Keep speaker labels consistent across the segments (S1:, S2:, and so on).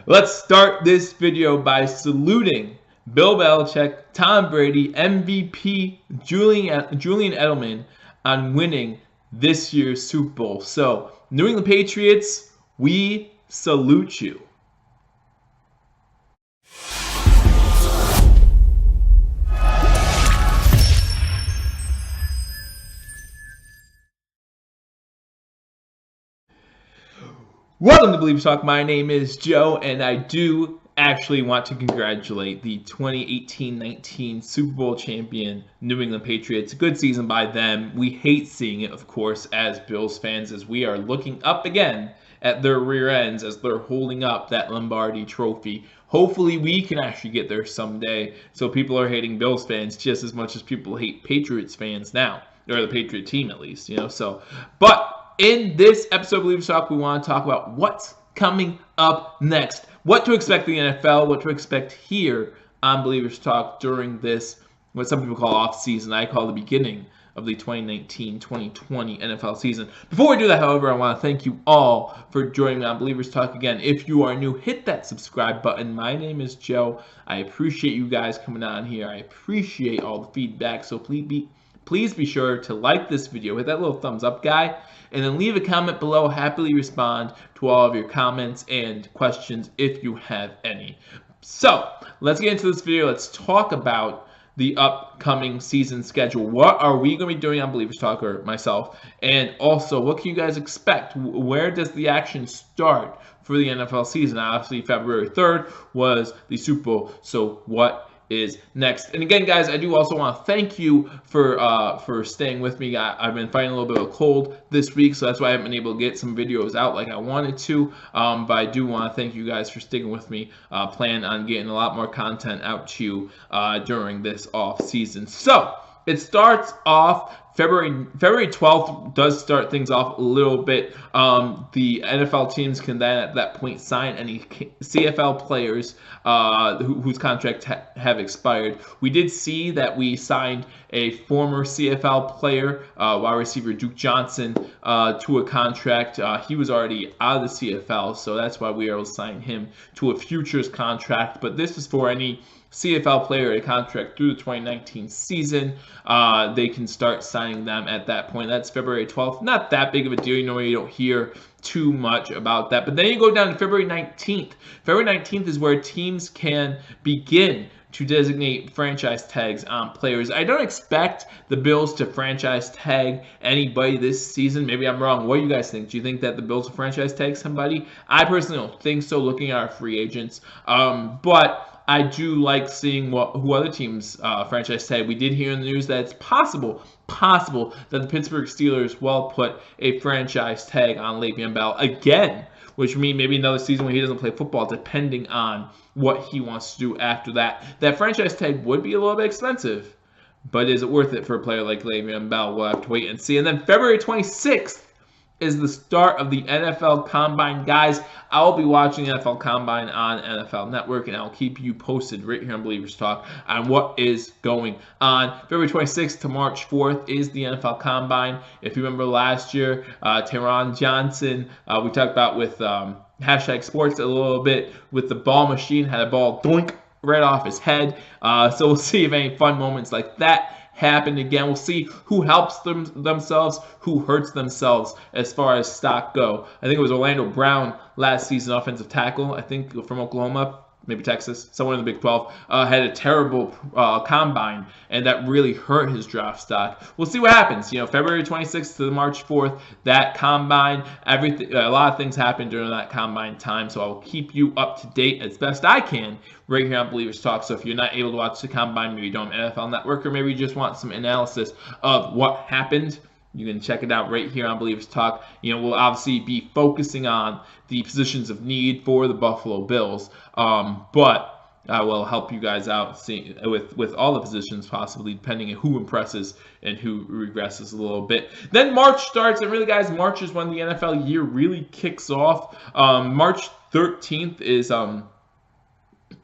S1: Let's start this video by saluting Bill Belichick, Tom Brady, MVP Julian Edelman on winning this year's Super Bowl. So, New England Patriots, we salute you. Welcome to Believe Talk. My name is Joe, and I do actually want to congratulate the 2018-19 Super Bowl champion New England Patriots. Good season by them. We hate seeing it, of course, as Bills fans, as we are looking up again at their rear ends as they're holding up that Lombardi trophy. Hopefully we can actually get there someday, so people are hating Bills fans just as much as people hate Patriots fans now, or the Patriot team at least, but in this episode of Believers Talk, we want to talk about what's coming up next, what to expect in the NFL, what to expect here on Believers Talk during this, what some people call off-season. I call the beginning of the 2019-2020 NFL season. Before we do that, however, I want to thank you all for joining me on Believers Talk again. If you are new, hit that subscribe button. My name is Joe. I appreciate you guys coming on here. I appreciate all the feedback, so please be sure to like this video, hit that little thumbs up guy, and then leave a comment below. Happily respond to all of your comments and questions if you have any. So let's get into this video. Let's talk about the upcoming season schedule. What are we going to be doing on Believers Talk, or myself? And also, what can you guys expect? Where does the action start for the NFL season? Obviously, February 3rd was the Super Bowl. So what is next? And again, guys, I do also want to thank you for staying with me. I've been fighting a little bit of a cold this week, so that's why I haven't been able to get some videos out like I wanted to. But I do want to thank you guys for sticking with me. Plan on getting a lot more content out to you during this off season. So it starts off February 12th does start things off a little bit. The NFL teams can then at that point sign any CFL players whose contracts have expired. We did see that we signed a former CFL player, wide receiver Duke Johnson, to a contract. He was already out of the CFL, so that's why we are able to sign him to a futures contract. But this is for any CFL player a contract through the 2019 season. They can start signing them at that point. That's February 12th. Not that big of a deal. You don't hear too much about that. But then you go down to February 19th. February 19th is where teams can begin to designate franchise tags on players. I don't expect the Bills to franchise tag anybody this season. Maybe I'm wrong. What do you guys think? Do you think that the Bills will franchise tag somebody? I personally don't think so, looking at our free agents. But I do like seeing who other teams franchise tag. We did hear in the news that it's possible that the Pittsburgh Steelers will put a franchise tag on Le'Veon Bell again, which would mean maybe another season when he doesn't play football, depending on what he wants to do after that. That franchise tag would be a little bit expensive, but is it worth it for a player like Le'Veon Bell? We'll have to wait and see. And then February 26th is the start of the NFL Combine. Guys, I'll be watching the NFL Combine on NFL Network, and I'll keep you posted right here on Believers Talk on what is going on. February 26th to March 4th is the NFL Combine. If you remember last year, Teron Johnson, we talked about with hashtag sports a little bit with the ball machine, had a ball doink right off his head. So we'll see if any fun moments like that happen again. We'll see who helps themselves, who hurts themselves as far as stock go. I think it was Orlando Brown last season, offensive tackle, I think from Oklahoma, maybe Texas, somewhere in the Big 12, had a terrible combine, and that really hurt his draft stock. We'll see what happens. February 26th to March 4th, that combine, everything, a lot of things happen during that combine time, so I will keep you up to date as best I can right here on Believers Talk. So if you're not able to watch the combine, maybe you don't have NFL Network, or maybe you just want some analysis of what happened, you can check it out right here on Believers Talk. We'll obviously be focusing on the positions of need for the Buffalo Bills, but I will help you guys out with all the positions possibly, depending on who impresses and who regresses a little bit. Then March starts, and really, guys, March is when the NFL year really kicks off. March 13th is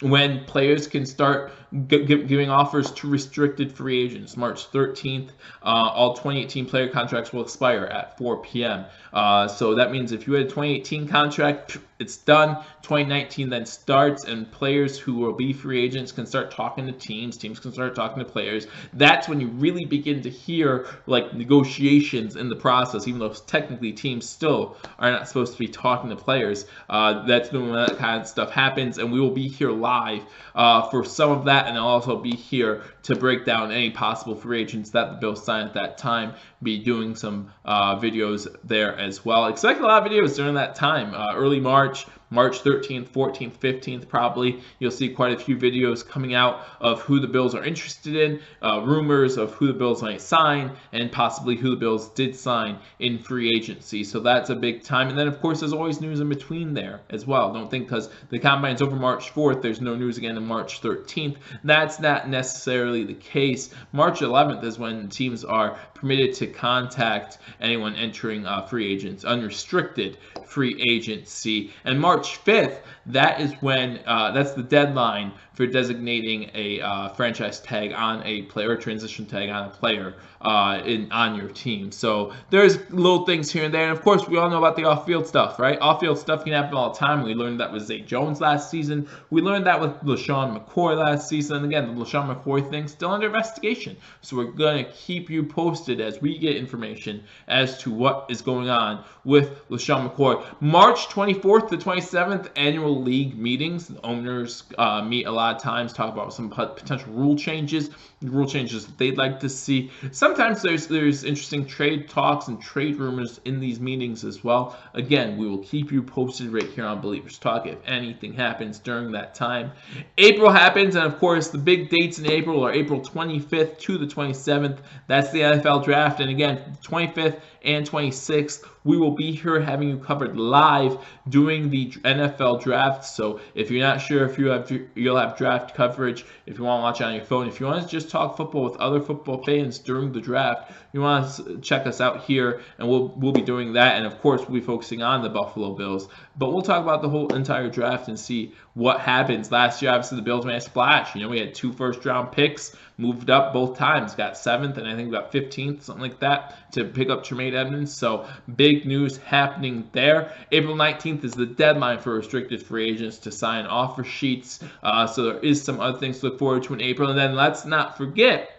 S1: when players can start giving offers to restricted free agents. March 13th, all 2018 player contracts will expire at 4 p.m. So that means if you had a 2018 contract, it's done. 2019 then starts, and players who will be free agents can start talking to teams. Teams can start talking to players. That's when you really begin to hear like negotiations in the process, even though technically teams still are not supposed to be talking to players. That's when that kind of stuff happens, and we will be here live for some of that, and I'll also be here to break down any possible free agents that the Bills sign at that time. Be doing some videos there as well. Expect a lot of videos during that time, early March 13th, 14th, 15th, probably. You'll see quite a few videos coming out of who the Bills are interested in, rumors of who the Bills might sign, and possibly who the Bills did sign in free agency. So that's a big time. And then, of course, there's always news in between there as well. Don't think because the Combine's over March 4th, there's no news again on March 13th. That's not necessarily the case. March 11th is when teams are permitted to contact anyone entering free agents, unrestricted free agency. And March 5th, that is when that's the deadline for designating a franchise tag on a player, transition tag on a player on your team. So there's little things here and there. And of course, we all know about the off-field stuff, right? Off-field stuff can happen all the time. We learned that with Zay Jones last season. We learned that with LaShawn McCoy last season. And again, the LaShawn McCoy thing still under investigation. So we're going to keep you posted as we get information as to what is going on with LaShawn McCoy. March 24th to 27th, annual league meetings. The owners meet a lot of times, talk about some potential rule changes that they'd like to see. Sometimes there's interesting trade talks and trade rumors in these meetings as well. Again, we will keep you posted right here on Believers Talk if anything happens during that time. April happens, and of course, the big dates in April are April 25th to the 27th. That's the NFL draft, and again, 25th and 26th, we will be here having you covered live during the NFL draft. So if you're not sure if you'll have draft coverage, if you want to watch it on your phone, if you want to just talk football with other football fans during the draft, you want to check us out here, and we'll be doing that. And of course, we'll be focusing on the Buffalo Bills, but we'll talk about the whole entire draft and see what happens. Last year, obviously, the Bills made a splash. We had 2 first-round picks, moved up both times, got 7th, and I think we got 15th, something like that, to pick up Tremaine Edmonds. So big news happening there. April 19th is the deadline for restricted free agents to sign offer sheets. So there is some other things to look forward to in April. And then let's not forget,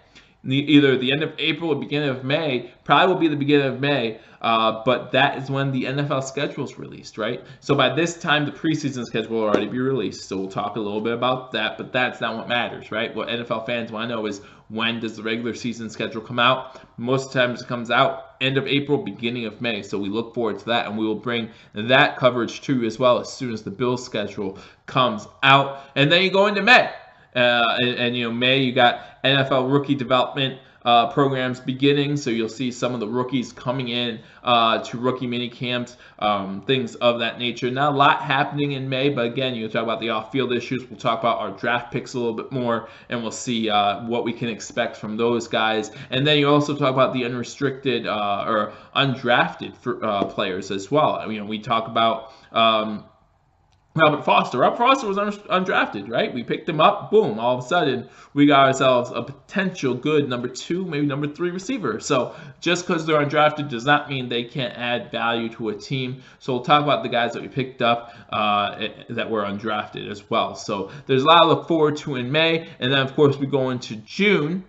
S1: either the end of April or beginning of May, probably will be the beginning of May, but that is when the NFL schedule is released, right? So by this time, the preseason schedule will already be released. So we'll talk a little bit about that, but that's not what matters, right? What NFL fans want to know is, when does the regular season schedule come out? Most times it comes out end of April, beginning of May. So we look forward to that, and we will bring that coverage to you as well as soon as the Bills schedule comes out. And then you go into May. May, you got NFL rookie development programs beginning, so you'll see some of the rookies coming in to rookie mini camps, things of that nature. Not a lot happening in May, but again, you'll talk about the off-field issues. We'll talk about our draft picks a little bit more, and we'll see what we can expect from those guys. And then you also talk about the unrestricted or undrafted players as well. We talk about Robert Foster. Robert Foster was undrafted, right? We picked him up. Boom. All of a sudden, we got ourselves a potential good number 2, maybe number 3 receiver. So just because they're undrafted does not mean they can't add value to a team. So we'll talk about the guys that we picked up that were undrafted as well. So there's a lot to look forward to in May. And then, of course, we go into June.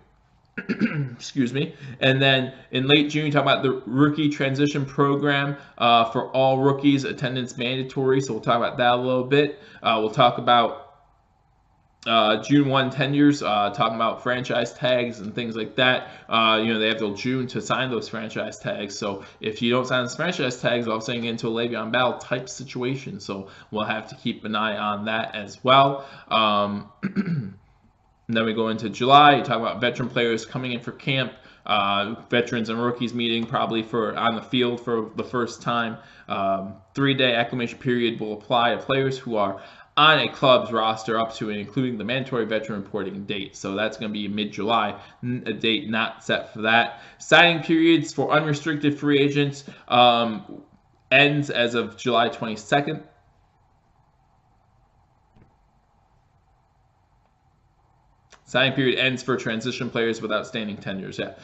S1: Excuse me. And then in late June, talk about the rookie transition program for all rookies, attendance mandatory. So we'll talk about that a little bit. We'll talk about June 1 tenures, talking about franchise tags and things like that. They have till June to sign those franchise tags. So if you don't sign those franchise tags, all of a sudden you get into a Le'Veon Bell type situation. So we'll have to keep an eye on that as well. And then we go into July. You talk about veteran players coming in for camp, veterans and rookies meeting probably on the field for the first time. 3-day acclimation period will apply to players who are on a club's roster up to and including the mandatory veteran reporting date. So that's going to be mid-July, a date not set for that. Signing periods for unrestricted free agents ends as of July 22nd. Signing period ends for transition players with outstanding tenures, yeah.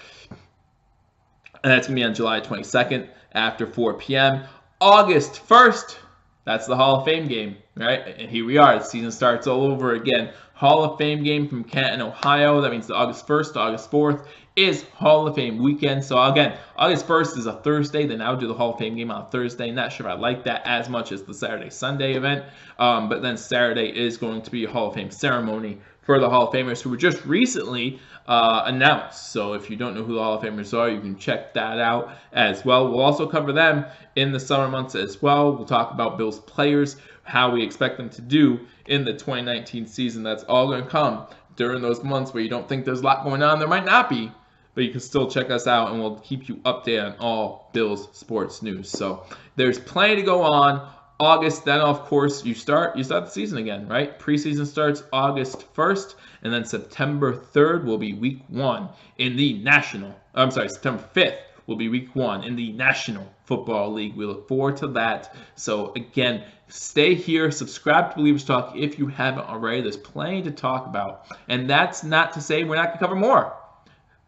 S1: And that's going to be on July 22nd after 4 p.m. August 1st, That's the Hall of Fame game, right? And here we are. The season starts all over again. Hall of Fame game from Canton, Ohio. That means the August 1st to August 4th is Hall of Fame weekend. So again, August 1st is a Thursday. They now do the Hall of Fame game on Thursday. Not sure if I like that as much as the Saturday-Sunday event. But then Saturday is going to be a Hall of Fame ceremony for the Hall of Famers who were just recently announced. So if you don't know who the Hall of Famers are, you can check that out as well. We'll also cover them in the summer months as well. We'll talk about Bills players, how we expect them to do in the 2019 season. That's all going to come during those months where you don't think there's a lot going on. There might not be, but you can still check us out, and we'll keep you updated on all Bills sports news. So there's plenty to go on. August, then of course you start the season again, right? Preseason starts August 1st, and then September 3rd will be week 1 in the September 5th will be week 1 in the National Football League. We look forward to that. So again, stay here, subscribe to Believers Talk if you haven't already. There's plenty to talk about, and that's not to say we're not going to cover more.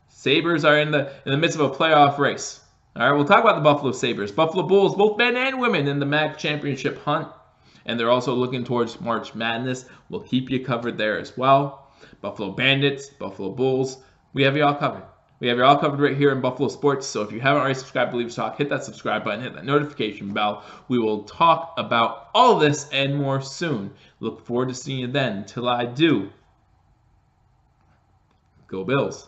S1: Sabres are in the midst of a playoff race. All right, we'll talk about the Buffalo Sabres. Buffalo Bulls, both men and women in the MAC championship hunt, and they're also looking towards March Madness. We'll keep you covered there as well. Buffalo Bandits, Buffalo Bulls, we have you all covered. We have you all covered right here in Buffalo Sports. So if you haven't already subscribed to Believers Talk, hit that subscribe button, hit that notification bell. We will talk about all of this and more soon. Look forward to seeing you then. Until I do, go Bills.